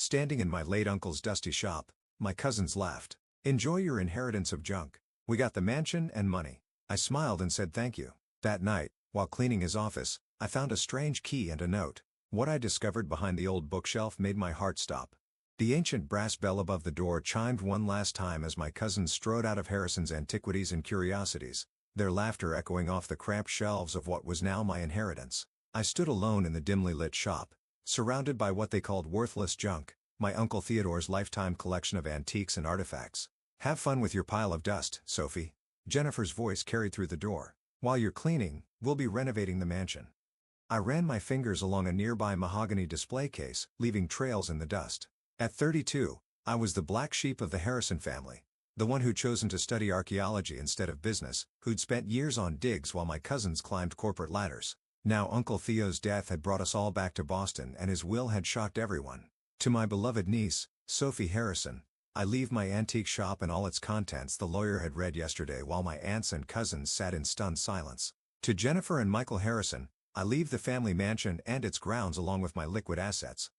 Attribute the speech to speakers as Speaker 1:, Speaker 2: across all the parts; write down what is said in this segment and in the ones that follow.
Speaker 1: Standing in my late uncle's dusty shop, my cousins laughed. "Enjoy your inheritance of junk. We got the mansion and money." I smiled and said thank you. That night, while cleaning his office, I found a strange key and a note. What I discovered behind the old bookshelf made my heart stop. The ancient brass bell above the door chimed one last time as my cousins strode out of Harrison's Antiquities and Curiosities, their laughter echoing off the cramped shelves of what was now my inheritance. I stood alone in the dimly lit shop, surrounded by what they called worthless junk, my Uncle Theodore's lifetime collection of antiques and artifacts. "Have fun with your pile of dust, Sophie." Jennifer's voice carried through the door. "While you're cleaning, we'll be renovating the mansion." I ran my fingers along a nearby mahogany display case, leaving trails in the dust. At 32, I was the black sheep of the Harrison family. The one who'd chosen to study archaeology instead of business, who'd spent years on digs while my cousins climbed corporate ladders. Now Uncle Theo's death had brought us all back to Boston and his will had shocked everyone. "To my beloved niece, Sophie Harrison, I leave my antique shop and all its contents the lawyer had read yesterday while my aunts and cousins sat in stunned silence. To Jennifer and Michael Harrison, I leave the family mansion and its grounds along with my liquid assets."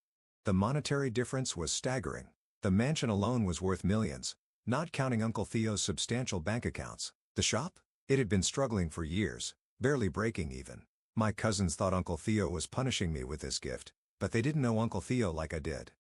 Speaker 1: The monetary difference was staggering. The mansion alone was worth millions, not counting Uncle Theo's substantial bank accounts. The shop? It had been struggling for years, barely breaking even. My cousins thought Uncle Theo was punishing me with this gift, but they didn't know Uncle Theo like I did.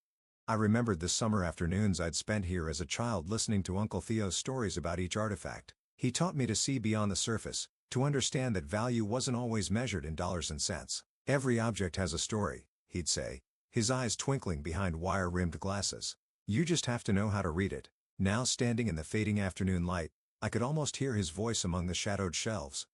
Speaker 1: I remembered the summer afternoons I'd spent here as a child listening to Uncle Theo's stories about each artifact. He taught me to see beyond the surface, to understand that value wasn't always measured in dollars and cents. "Every object has a story," he'd say, his eyes twinkling behind wire-rimmed glasses. "You just have to know how to read it." Now standing in the fading afternoon light, I could almost hear his voice among the shadowed shelves.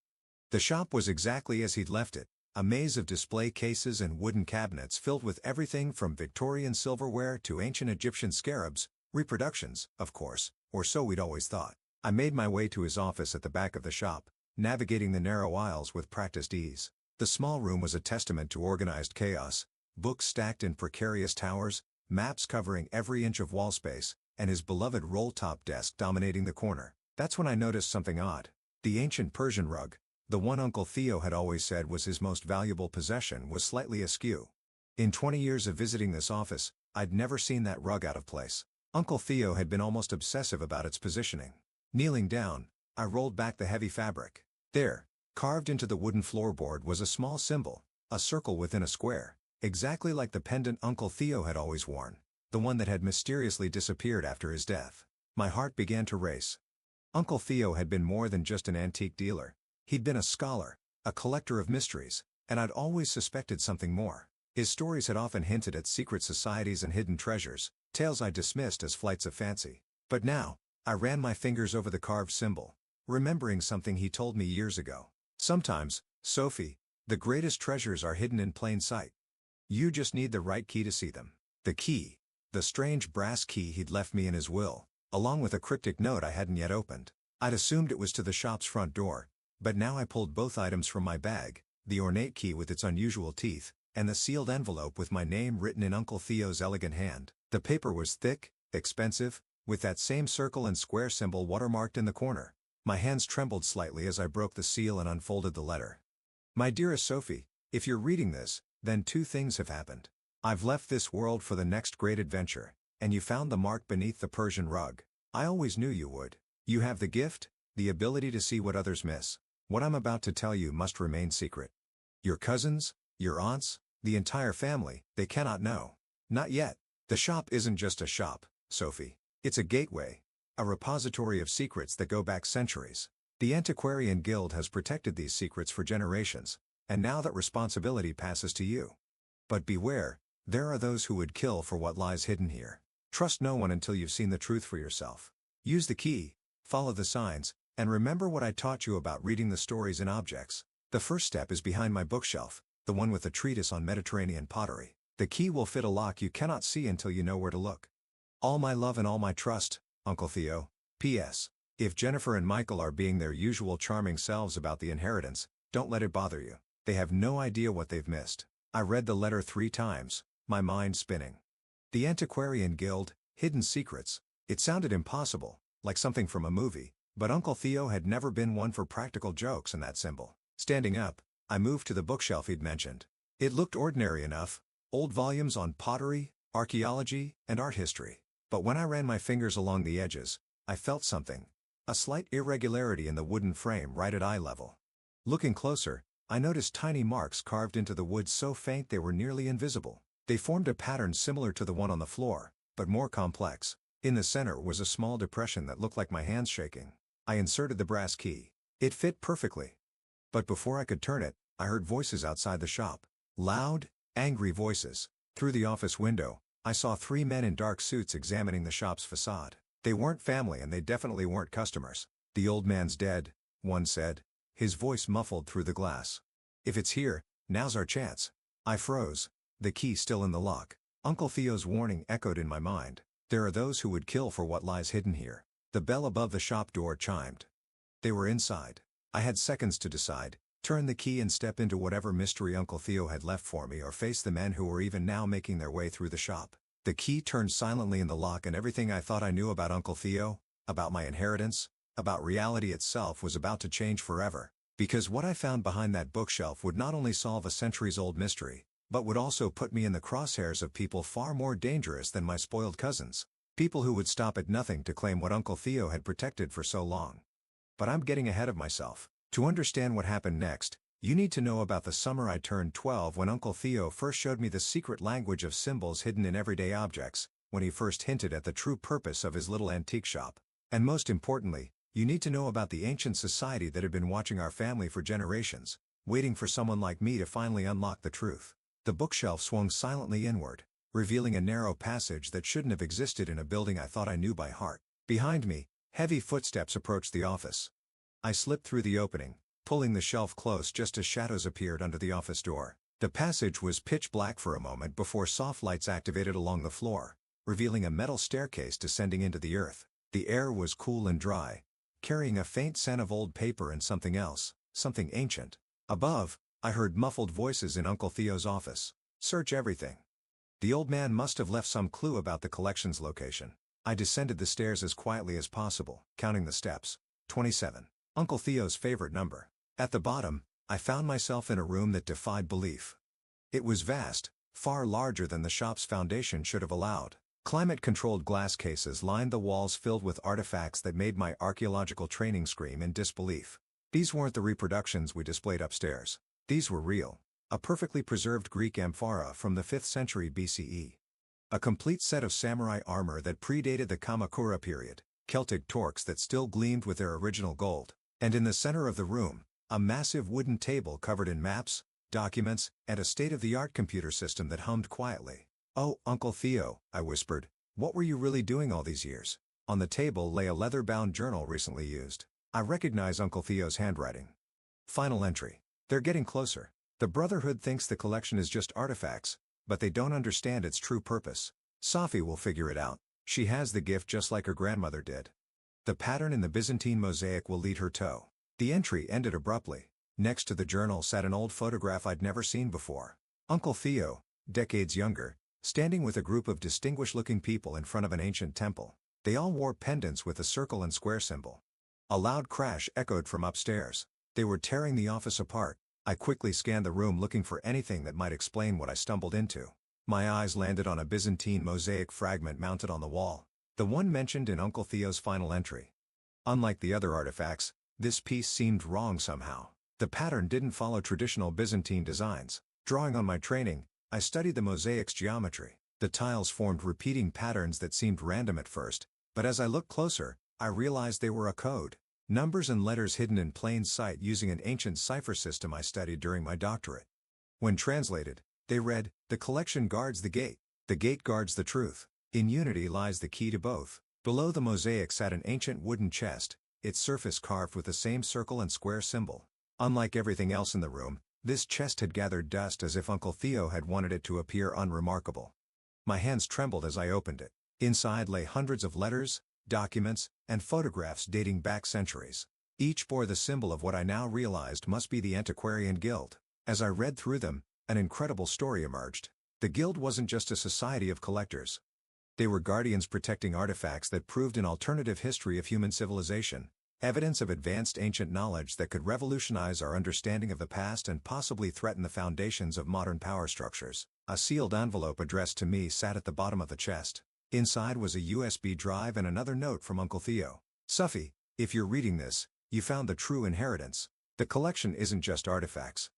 Speaker 1: The shop was exactly as he'd left it, a maze of display cases and wooden cabinets filled with everything from Victorian silverware to ancient Egyptian scarabs, reproductions, of course, or so we'd always thought. I made my way to his office at the back of the shop, navigating the narrow aisles with practiced ease. The small room was a testament to organized chaos, books stacked in precarious towers, maps covering every inch of wall space, and his beloved roll-top desk dominating the corner. That's when I noticed something odd. The ancient Persian rug, the one Uncle Theo had always said was his most valuable possession, was slightly askew. In 20 years of visiting this office, I'd never seen that rug out of place. Uncle Theo had been almost obsessive about its positioning. Kneeling down, I rolled back the heavy fabric. There, carved into the wooden floorboard, was a small symbol, a circle within a square, exactly like the pendant Uncle Theo had always worn, the one that had mysteriously disappeared after his death. My heart began to race. Uncle Theo had been more than just an antique dealer. He'd been a scholar, a collector of mysteries, and I'd always suspected something more. His stories had often hinted at secret societies and hidden treasures, tales I dismissed as flights of fancy. But now, I ran my fingers over the carved symbol, remembering something he told me years ago. "Sometimes, Sophie, the greatest treasures are hidden in plain sight. You just need the right key to see them." The key, the strange brass key he'd left me in his will, along with a cryptic note I hadn't yet opened. I'd assumed it was to the shop's front door, but now I pulled both items from my bag, the ornate key with its unusual teeth, and the sealed envelope with my name written in Uncle Theo's elegant hand. The paper was thick, expensive, with that same circle and square symbol watermarked in the corner. My hands trembled slightly as I broke the seal and unfolded the letter. "My dearest Sophie, if you're reading this, then two things have happened. I've left this world for the next great adventure, and you found the mark beneath the Persian rug. I always knew you would. You have the gift, the ability to see what others miss. What I'm about to tell you must remain secret. Your cousins, your aunts, the entire family, they cannot know. Not yet. The shop isn't just a shop, Sophie. It's a gateway, a repository of secrets that go back centuries. The Antiquarian Guild has protected these secrets for generations, and now that responsibility passes to you. But beware, there are those who would kill for what lies hidden here. Trust no one until you've seen the truth for yourself. Use the key, follow the signs, and remember what I taught you about reading the stories in objects. The first step is behind my bookshelf, the one with the treatise on Mediterranean pottery. The key will fit a lock you cannot see until you know where to look. All my love and all my trust, Uncle Theo. P.S. If Jennifer and Michael are being their usual charming selves about the inheritance, don't let it bother you. They have no idea what they've missed. I read the letter 3 times, my mind spinning. The Antiquarian Guild, hidden secrets. It sounded impossible, like something from a movie, but Uncle Theo had never been one for practical jokes in that symbol. Standing up, I moved to the bookshelf he'd mentioned. It looked ordinary enough, old volumes on pottery, archaeology, and art history. But when I ran my fingers along the edges, I felt something. A slight irregularity in the wooden frame right at eye level. Looking closer, I noticed tiny marks carved into the wood so faint they were nearly invisible. They formed a pattern similar to the one on the floor, but more complex. In the center was a small depression that looked like my hands shaking. I inserted the brass key. It fit perfectly. But before I could turn it, I heard voices outside the shop. Loud, angry voices. Through the office window, I saw 3 men in dark suits examining the shop's facade. They weren't family and they definitely weren't customers. "The old man's dead," one said, his voice muffled through the glass. "If it's here, now's our chance." I froze, the key still in the lock. Uncle Theo's warning echoed in my mind. There are those who would kill for what lies hidden here. The bell above the shop door chimed. They were inside. I had seconds to decide, turn the key and step into whatever mystery Uncle Theo had left for me or face the men who were even now making their way through the shop. The key turned silently in the lock and everything I thought I knew about Uncle Theo, about my inheritance, about reality itself was about to change forever. Because what I found behind that bookshelf would not only solve a centuries-old mystery, but would also put me in the crosshairs of people far more dangerous than my spoiled cousins. People who would stop at nothing to claim what Uncle Theo had protected for so long. But I'm getting ahead of myself. To understand what happened next, you need to know about the summer I turned 12 when Uncle Theo first showed me the secret language of symbols hidden in everyday objects, when he first hinted at the true purpose of his little antique shop. And most importantly, you need to know about the ancient society that had been watching our family for generations, waiting for someone like me to finally unlock the truth. The bookshelf swung silently inward, revealing a narrow passage that shouldn't have existed in a building I thought I knew by heart. Behind me, heavy footsteps approached the office. I slipped through the opening, pulling the shelf close just as shadows appeared under the office door. The passage was pitch black for a moment before soft lights activated along the floor, revealing a metal staircase descending into the earth. The air was cool and dry, carrying a faint scent of old paper and something else, something ancient. Above, I heard muffled voices in Uncle Theo's office. "Search everything." The old man must have left some clue about the collection's location. I descended the stairs as quietly as possible, counting the steps. 27. Uncle Theo's favorite number. At the bottom, I found myself in a room that defied belief. It was vast, far larger than the shop's foundation should have allowed. Climate-controlled glass cases lined the walls filled with artifacts that made my archaeological training scream in disbelief. These weren't the reproductions we displayed upstairs. These were real. A perfectly preserved Greek amphora from the 5th century BCE. A complete set of samurai armor that predated the Kamakura period, Celtic torques that still gleamed with their original gold. And in the center of the room, a massive wooden table covered in maps, documents, and a state-of-the-art computer system that hummed quietly. "Oh, Uncle Theo," I whispered, "what were you really doing all these years?" On the table lay a leather-bound journal recently used. I recognize Uncle Theo's handwriting. Final entry. "They're getting closer. The Brotherhood thinks the collection is just artifacts, but they don't understand its true purpose. Safi will figure it out. She has the gift just like her grandmother did. The pattern in the Byzantine mosaic will lead her to." The entry ended abruptly. Next to the journal sat an old photograph I'd never seen before. Uncle Theo, decades younger, standing with a group of distinguished-looking people in front of an ancient temple. They all wore pendants with a circle and square symbol. A loud crash echoed from upstairs. They were tearing the office apart. I quickly scanned the room looking for anything that might explain what I stumbled into. My eyes landed on a Byzantine mosaic fragment mounted on the wall, the one mentioned in Uncle Theo's final entry. Unlike the other artifacts, this piece seemed wrong somehow. The pattern didn't follow traditional Byzantine designs. Drawing on my training, I studied the mosaic's geometry. The tiles formed repeating patterns that seemed random at first, but as I looked closer, I realized they were a code. Numbers and letters hidden in plain sight using an ancient cipher system I studied during my doctorate. When translated, they read, "The collection guards the gate guards the truth. In unity lies the key to both." Below the mosaic sat an ancient wooden chest, its surface carved with the same circle and square symbol. Unlike everything else in the room, this chest had gathered dust as if Uncle Theo had wanted it to appear unremarkable. My hands trembled as I opened it. Inside lay hundreds of letters, documents, and photographs dating back centuries. Each bore the symbol of what I now realized must be the Antiquarian Guild. As I read through them, an incredible story emerged. The Guild wasn't just a society of collectors. They were guardians protecting artifacts that proved an alternative history of human civilization, Evidence of advanced ancient knowledge that could revolutionize our understanding of the past and possibly threaten the foundations of modern power structures. A sealed envelope addressed to me sat at the bottom of the chest. Inside was a USB drive and another note from Uncle Theo. Suffy, if you're reading this, you found the true inheritance. The collection isn't just artifacts.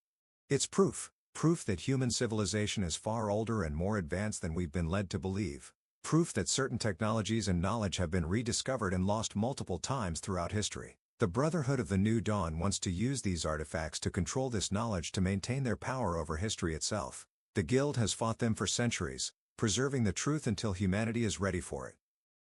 Speaker 1: It's proof. Proof that human civilization is far older and more advanced than we've been led to believe. Proof that certain technologies and knowledge have been rediscovered and lost multiple times throughout history. The Brotherhood of the New Dawn wants to use these artifacts to control this knowledge to maintain their power over history itself. The Guild has fought them for centuries, preserving the truth until humanity is ready for it.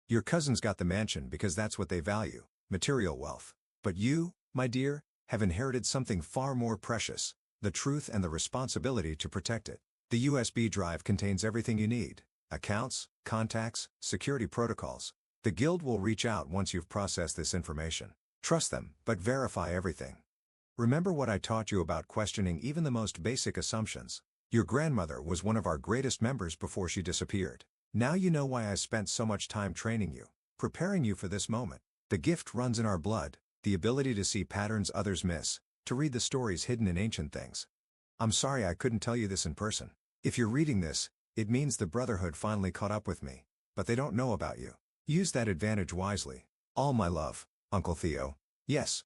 Speaker 1: Your cousins got the mansion because that's what they value, material wealth. But you, my dear, have inherited something far more precious, the truth and the responsibility to protect it. The USB drive contains everything you need: accounts, contacts, security protocols. The Guild will reach out once you've processed this information. Trust them, but verify everything. Remember what I taught you about questioning even the most basic assumptions. Your grandmother was one of our greatest members before she disappeared. Now you know why I spent so much time training you, preparing you for this moment. The gift runs in our blood, the ability to see patterns others miss, to read the stories hidden in ancient things. I'm sorry I couldn't tell you this in person. If you're reading this, it means the Brotherhood finally caught up with me, but they don't know about you. Use that advantage wisely. All my love, Uncle Theo. Yes.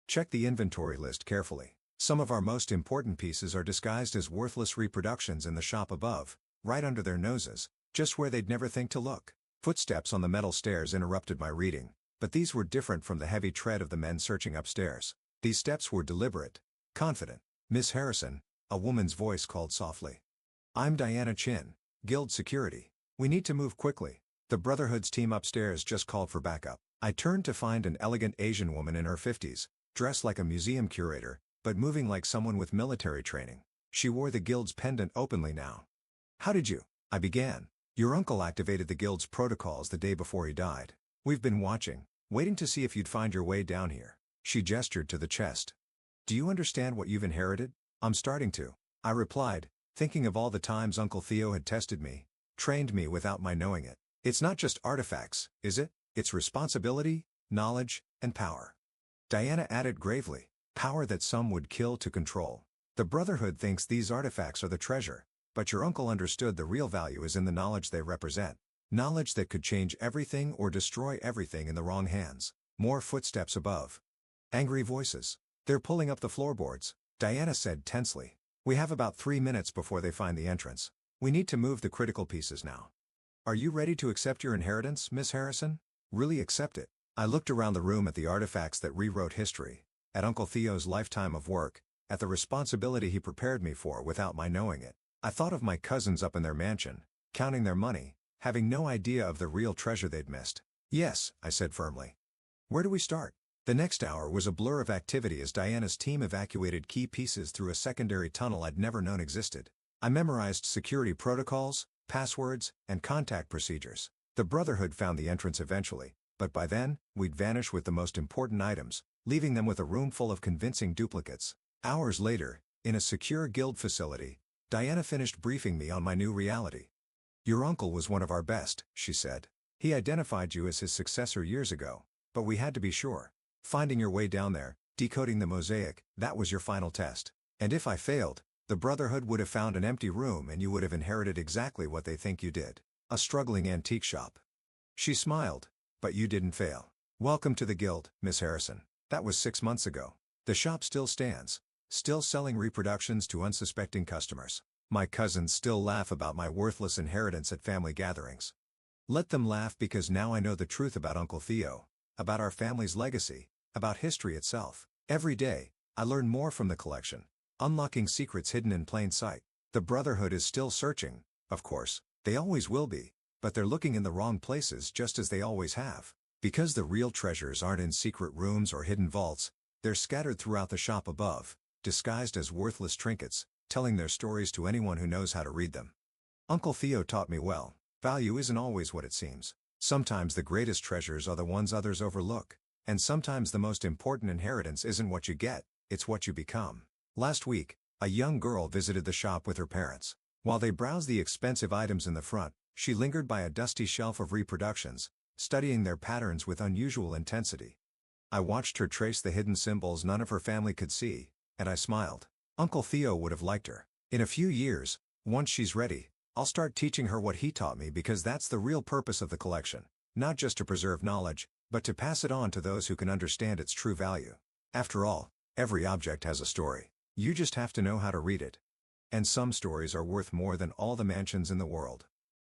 Speaker 1: Check the inventory list carefully. Some of our most important pieces are disguised as worthless reproductions in the shop above, right under their noses, just where they'd never think to look. Footsteps on the metal stairs interrupted my reading, but these were different from the heavy tread of the men searching upstairs. These steps were deliberate, confident. Miss Harrison, a woman's voice called softly. I'm Diana Chin, Guild Security. We need to move quickly. The Brotherhood's team upstairs just called for backup. I turned to find an elegant Asian woman in her 50s, dressed like a museum curator, but moving like someone with military training. She wore the Guild's pendant openly now. How did you? I began. Your uncle activated the Guild's protocols the day before he died. We've been watching, waiting to see if you'd find your way down here. She gestured to the chest. Do you understand what you've inherited? I'm starting to. I replied, thinking of all the times Uncle Theo had tested me, trained me without my knowing it. It's not just artifacts, is it? It's responsibility, knowledge, and power. Diana added gravely, power that some would kill to control. The Brotherhood thinks these artifacts are the treasure, but your uncle understood the real value is in the knowledge they represent. Knowledge that could change everything or destroy everything in the wrong hands. More footsteps above. Angry voices. They're pulling up the floorboards, Diana said tensely. We have about 3 minutes before they find the entrance. We need to move the critical pieces now. Are you ready to accept your inheritance, Miss Harrison? Really accept it? I looked around the room at the artifacts that rewrote history, at Uncle Theo's lifetime of work, at the responsibility he prepared me for without my knowing it. I thought of my cousins up in their mansion, counting their money, having no idea of the real treasure they'd missed. Yes, I said firmly. Where do we start? The next hour was a blur of activity as Diana's team evacuated key pieces through a secondary tunnel I'd never known existed. I memorized security protocols, passwords, and contact procedures. The Brotherhood found the entrance eventually, but by then, we'd vanish with the most important items, leaving them with a room full of convincing duplicates. Hours later, in a secure Guild facility, Diana finished briefing me on my new reality. Your uncle was one of our best, she said. He identified you as his successor years ago, but we had to be sure. Finding your way down there, decoding the mosaic, that was your final test. And if I failed, the Brotherhood would have found an empty room and you would have inherited exactly what they think you did. A struggling antique shop. She smiled. But you didn't fail. Welcome to the Guild, Miss Harrison. That was 6 months ago. The shop still stands, still selling reproductions to unsuspecting customers. My cousins still laugh about my worthless inheritance at family gatherings. Let them laugh because now I know the truth about Uncle Theo, about our family's legacy, about history itself. Every day, I learn more from the collection, unlocking secrets hidden in plain sight. The Brotherhood is still searching, of course, they always will be, but they're looking in the wrong places just as they always have. Because the real treasures aren't in secret rooms or hidden vaults, they're scattered throughout the shop above, disguised as worthless trinkets, telling their stories to anyone who knows how to read them. Uncle Theo taught me well, value isn't always what it seems. Sometimes the greatest treasures are the ones others overlook, and sometimes the most important inheritance isn't what you get, it's what you become. Last week, a young girl visited the shop with her parents. While they browsed the expensive items in the front, she lingered by a dusty shelf of reproductions, studying their patterns with unusual intensity. I watched her trace the hidden symbols none of her family could see, and I smiled. Uncle Theo would have liked her. In a few years, once she's ready, I'll start teaching her what he taught me because that's the real purpose of the collection. Not just to preserve knowledge, but to pass it on to those who can understand its true value. After all, every object has a story. You just have to know how to read it. And some stories are worth more than all the mansions in the world.